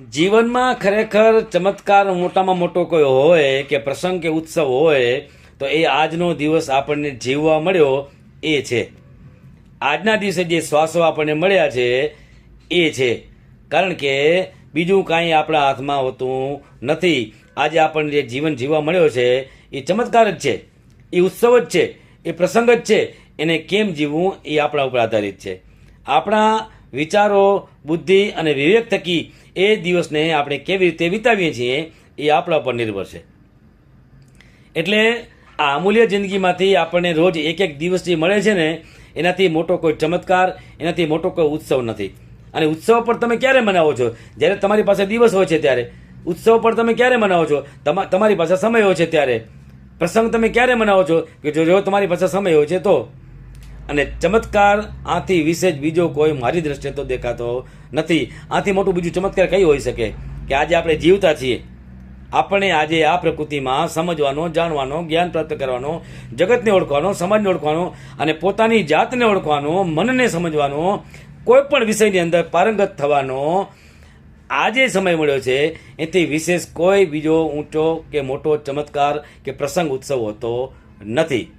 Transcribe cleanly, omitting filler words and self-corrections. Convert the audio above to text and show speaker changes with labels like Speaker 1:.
Speaker 1: જીવનમાં ખરેખર ચમત્કાર મોટામાં મોટો કોઈ હોય કે પ્રસંગ કે ઉત્સવ હોય તો એ આજનો દિવસ આપણને જીવવા મળ્યો એ છે. આજના દિવસે જે શ્વાસો આપણને મળ્યા છે એ છે. કારણ કે બીજું કાંઈ આપણા હાથમાં હોતું નથી. આજે આપણને જે જીવન જીવવા મળ્યો છે એ ચમત્કાર જ છે, એ ઉત્સવ જ છે, એ પ્રસંગ જ છે. એને કેમ જીવવું એ આપણા ઉપર આધારિત છે. આપણા વિચારો, બુદ્ધિ અને વિવેક થકી એ દિવસને આપણે કેવી રીતે વિતાવીએ છીએ એ આપણા ઉપર નિર્ભર છે. એટલે આ અમૂલ્ય જિંદગીમાંથી આપણને રોજ એક એક દિવસ જે મળે છે ને એનાથી મોટો કોઈ ચમત્કાર, એનાથી મોટો કોઈ ઉત્સવ નથી. અને ઉત્સવ પર તમે ક્યારે મનાવો છો? જ્યારે તમારી પાસે દિવસ હોય છે ત્યારે. ઉત્સવ પર તમે ક્યારે મનાવો છો? તમારી પાસે સમય હોય છે ત્યારે. પ્રસંગ તમે ક્યારે મનાવો છો? કે જો તમારી પાસે સમય હોય છે તો. અને ચમત્કાર આથી વિશેષ બીજો કોઈ મારી દ્રષ્ટિએ તો દેખાતો નથી. આથી મોટું બીજું ચમત્કાર કઈ હોઈ શકે કે આજે આપણે જીવતા છીએ. આપણે આજે આ પ્રકૃતિમાં સમજવાનો, જાણવાનો, જ્ઞાન પ્રાપ્ત કરવાનો, જગતને ઓળખવાનો, સમાજને ઓળખવાનો અને પોતાની જાતને ઓળખવાનો, મનને સમજવાનો, કોઈ પણ વિષયની અંદર પારંગત થવાનો આજે સમય મળ્યો છે. એથી વિશેષ કોઈ બીજો ઊંચો કે મોટો ચમત્કાર કે પ્રસંગ ઉત્સવ હોતો નથી.